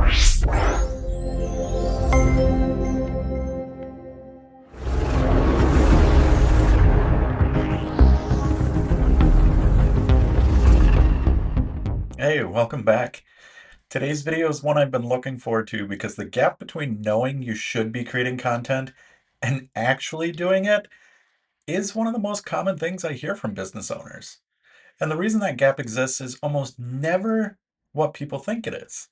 Hey, welcome back. Today's video is one I've been looking forward to because the gap between knowing you should be creating content and actually doing it is one of the most common things I hear from business owners. And the reason that gap exists is almost never what people think it is.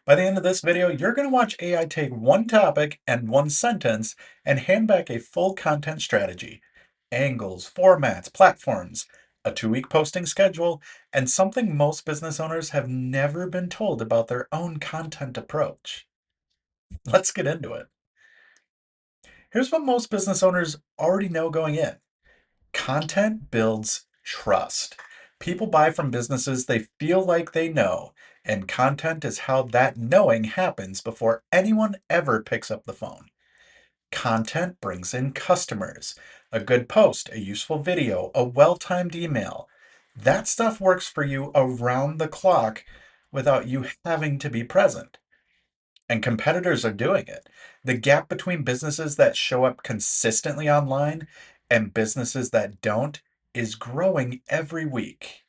By the end of this video, you're going to watch AI take one topic and one sentence and hand back a full content strategy, angles, formats, platforms, a 2-week posting schedule, and something most business owners have never been told about their own content approach. Let's get into it. Here's what most business owners already know going in. Content builds trust. People buy from businesses they feel like they know, and content is how that knowing happens before anyone ever picks up the phone. Content brings in customers. A good post, a useful video, a well-timed email. That stuff works for you around the clock without you having to be present. And competitors are doing it. The gap between businesses that show up consistently online and businesses that don't is growing every week.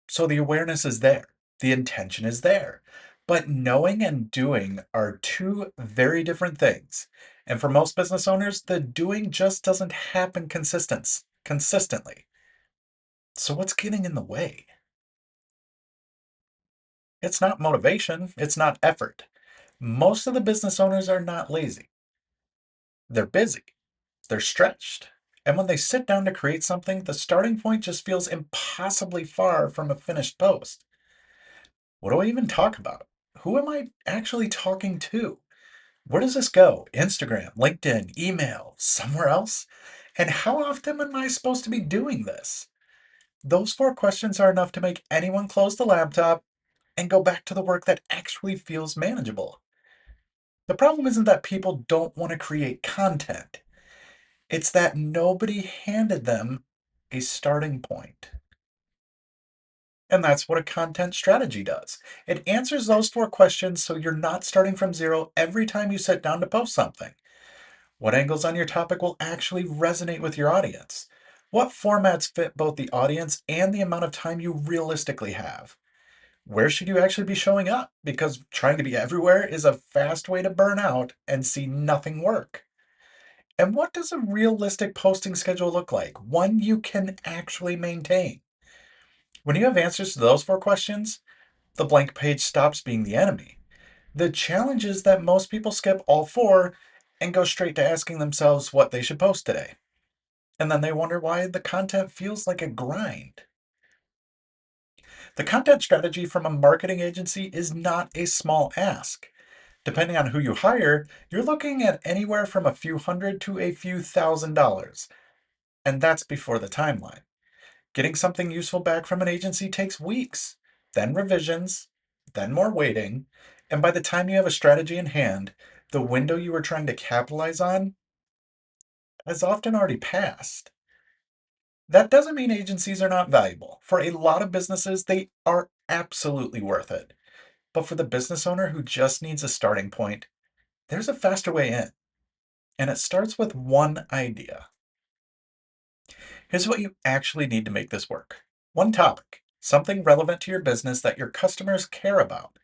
So the awareness is there, the intention is there. But knowing and doing are two very different things. And for most business owners, the doing just doesn't happen consistently. So what's getting in the way? It's not motivation, it's not effort. Most of the business owners are not lazy. They're busy. They're stretched. And when they sit down to create something, the starting point just feels impossibly far from a finished post. What do I even talk about? Who am I actually talking to? Where does this go? Instagram, LinkedIn, email, somewhere else? And how often am I supposed to be doing this? Those 4 questions are enough to make anyone close the laptop and go back to the work that actually feels manageable. The problem isn't that people don't want to create content. It's that nobody handed them a starting point. And that's what a content strategy does. It answers those 4 questions so you're not starting from zero every time you sit down to post something. What angles on your topic will actually resonate with your audience? What formats fit both the audience and the amount of time you realistically have? Where should you actually be showing up? Because trying to be everywhere is a fast way to burn out and see nothing work. And what does a realistic posting schedule look like? One you can actually maintain. When you have answers to those 4 questions, the blank page stops being the enemy. The challenge is that most people skip all 4 and go straight to asking themselves what they should post today. And then they wonder why the content feels like a grind. The content strategy from a marketing agency is not a small ask. Depending on who you hire, you're looking at anywhere from a few hundred to a few $1,000s. And that's before the timeline. Getting something useful back from an agency takes weeks, then revisions, then more waiting, and by the time you have a strategy in hand, the window you were trying to capitalize on has often already passed. That doesn't mean agencies are not valuable. For a lot of businesses, they are absolutely worth it. But for the business owner who just needs a starting point, there's a faster way in. And it starts with one idea. Here's what you actually need to make this work. One topic, something relevant to your business that your customers care about.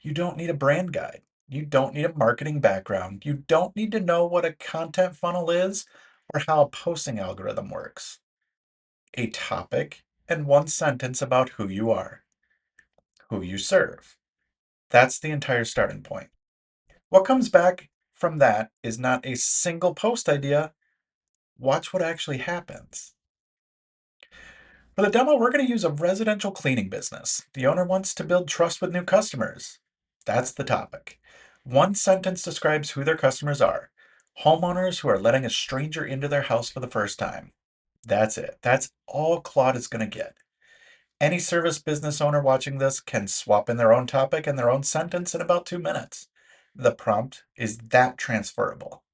You don't need a brand guide. You don't need a marketing background. You don't need to know what a content funnel is or how a posting algorithm works. A topic and one sentence about who you are, who you serve. That's the entire starting point. What comes back from that is not a single post idea. Watch what actually happens. For the demo, we're going to use a residential cleaning business. The owner wants to build trust with new customers. That's the topic. One sentence describes who their customers are. Homeowners who are letting a stranger into their house for the first time. That's it. That's all Claude is going to get. Any service business owner watching this can swap in their own topic and their own sentence in about 2 minutes. The prompt is that transferable.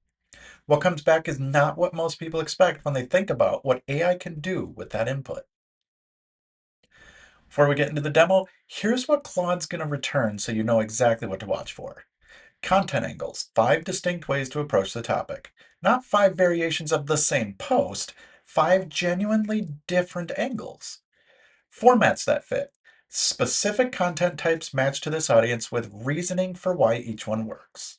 What comes back is not what most people expect when they think about what AI can do with that input. Before we get into the demo, here's what Claude's going to return so you know exactly what to watch for. Content angles, 5 distinct ways to approach the topic. Not 5 variations of the same post, 5 genuinely different angles. Formats that fit. Specific content types match to this audience with reasoning for why each one works.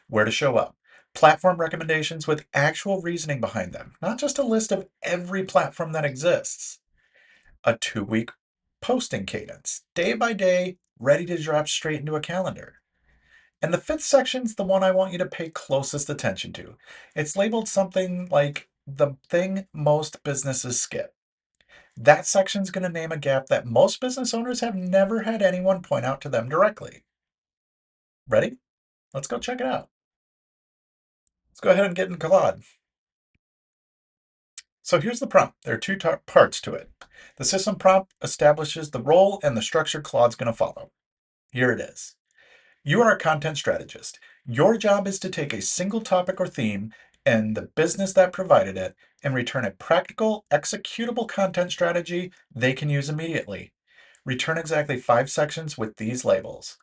Where to show up. Platform recommendations with actual reasoning behind them, not just a list of every platform that exists. A 2 week posting cadence, day by day, ready to drop straight into a calendar. And the fifth section's the one I want you to pay closest attention to. It's labeled something like the thing most businesses skip. That section's going to name a gap that most business owners have never had anyone point out to them directly. Ready? Let's go check it out. Let's go ahead and get in Claude. So here's the prompt. There are two parts to it. The system prompt establishes the role and the structure Claude's going to follow. Here it is. You are a content strategist. Your job is to take a single topic or theme and the business that provided it and return a practical, executable content strategy they can use immediately. Return exactly 5 sections with these labels.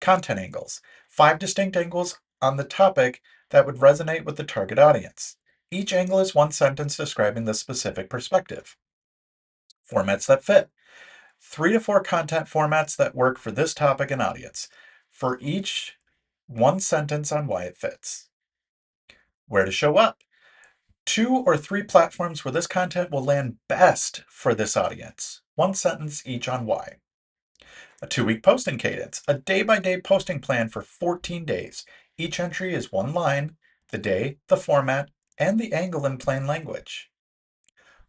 Content angles, 5 distinct angles on the topic that would resonate with the target audience. Each angle is one sentence describing the specific perspective. Formats that fit. 3 to 4 content formats that work for this topic and audience. For each, one sentence on why it fits. Where to show up. 2 or 3 platforms where this content will land best for this audience. One sentence each on why. A 2 week posting cadence, a day by day posting plan for 14 days. Each entry is one line, the day, the format, and the angle in plain language.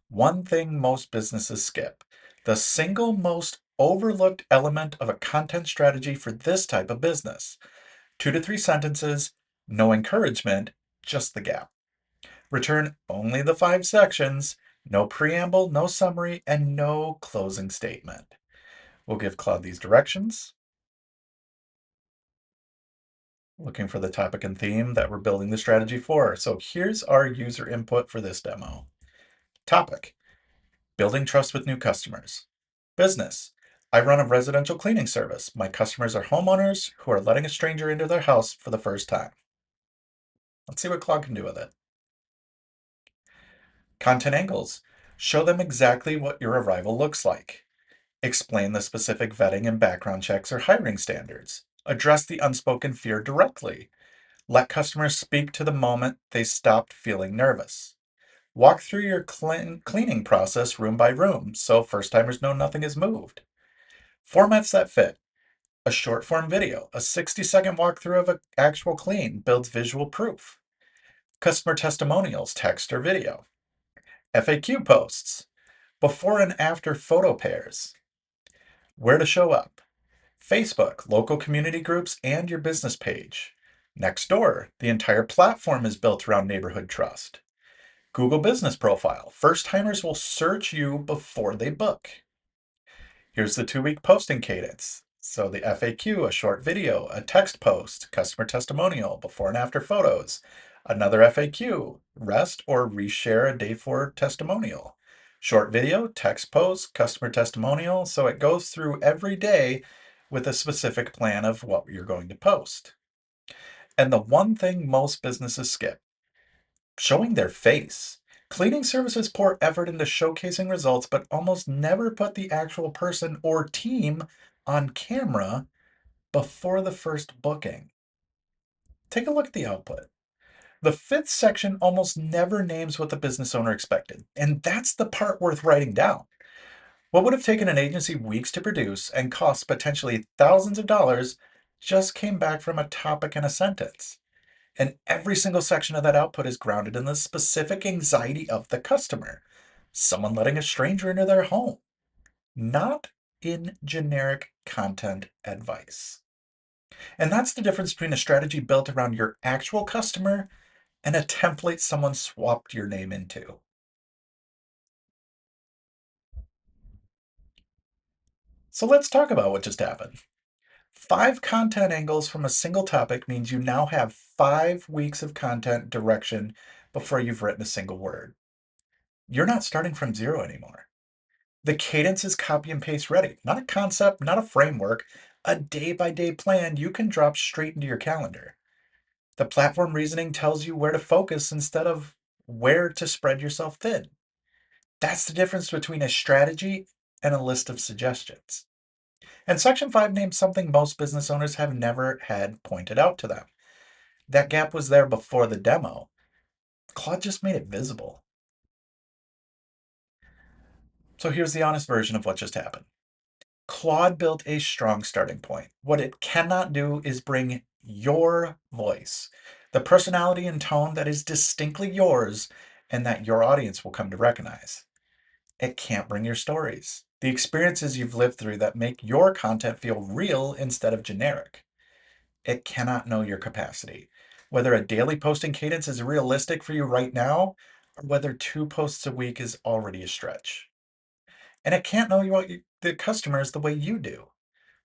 One thing most businesses skip, the single most overlooked element of a content strategy for this type of business. 2 to 3 sentences, no encouragement, just the gap. Return only the 5 sections, no preamble, no summary, and no closing statement. We'll give Claude these directions. Looking for the topic and theme that we're building the strategy for. So here's our user input for this demo. Topic: building trust with new customers. Business: I run a residential cleaning service. My customers are homeowners who are letting a stranger into their house for the first time. Let's see what Claude can do with it. Content angles: show them exactly what your arrival looks like. Explain the specific vetting and background checks or hiring standards. Address the unspoken fear directly. Let customers speak to the moment they stopped feeling nervous. Walk through your cleaning process room by room so first timers know nothing has moved. Formats that fit. A short form video, a 60-second walkthrough of an actual clean builds visual proof. Customer testimonials, text or video. FAQ posts, before and after photo pairs. Where to show up. Facebook, local community groups, and your business page. Nextdoor, the entire platform is built around neighborhood trust. Google Business Profile, first timers will search you before they book. Here's the 2 week posting cadence. So the FAQ, a short video, a text post, customer testimonial, before and after photos, another FAQ, rest or reshare a day 4 testimonial, short video, text post, customer testimonial. So it goes through every day with a specific plan of what you're going to post. And the one thing most businesses skip: showing their face. Cleaning services pour effort into showcasing results, but almost never put the actual person or team on camera before the first booking. Take a look at the output. The fifth section almost never names what the business owner expected, and that's the part worth writing down. What would have taken an agency weeks to produce and cost potentially thousands of dollars just came back from a topic and a sentence. And every single section of that output is grounded in the specific anxiety of the customer. Someone letting a stranger into their home, not in generic content advice. And that's the difference between a strategy built around your actual customer and a template someone swapped your name into. So let's talk about what just happened. 5 content angles from a single topic means you now have 5 weeks of content direction before you've written a single word. You're not starting from zero anymore. The cadence is copy and paste ready, not a concept, not a framework, a day by day plan you can drop straight into your calendar. The platform reasoning tells you where to focus instead of where to spread yourself thin. That's the difference between a strategy and a list of suggestions. And Section 5 names something most business owners have never had pointed out to them. That gap was there before the demo. Claude just made it visible. So here's the honest version of what just happened. Claude built a strong starting point. What it cannot do is bring your voice, the personality and tone that is distinctly yours and that your audience will come to recognize. It can't bring your stories, the experiences you've lived through that make your content feel real instead of generic. It cannot know your capacity, whether a daily posting cadence is realistic for you right now, or whether 2 posts a week is already a stretch. And it can't know the customers the way you do,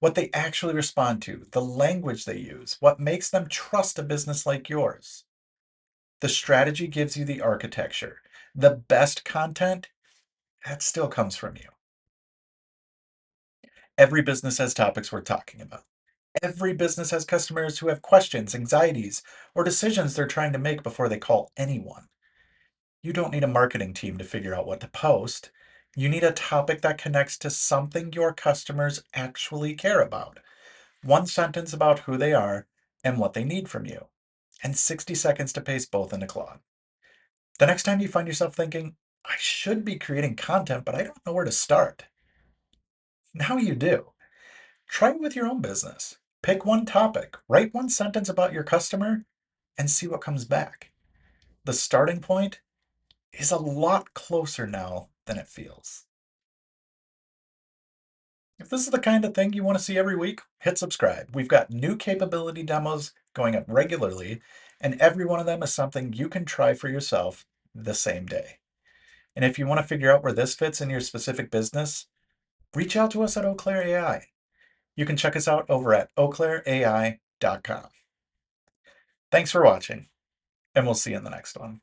what they actually respond to, the language they use, what makes them trust a business like yours. The strategy gives you the architecture. The best content, that still comes from you. Every business has topics worth talking about. Every business has customers who have questions, anxieties, or decisions they're trying to make before they call anyone. You don't need a marketing team to figure out what to post. You need a topic that connects to something your customers actually care about. One sentence about who they are and what they need from you, and 60 seconds to paste both into Claude. The next time you find yourself thinking, I should be creating content, but I don't know where to start. Now you do. Try it with your own business. Pick one topic, write one sentence about your customer, and see what comes back. The starting point is a lot closer now than it feels. If this is the kind of thing you want to see every week, hit subscribe. We've got new capability demos going up regularly, and every one of them is something you can try for yourself the same day. And if you want to figure out where this fits in your specific business, reach out to us at Eau Claire AI. You can check us out over at eauclaireai.com. Thanks for watching, and we'll see you in the next one.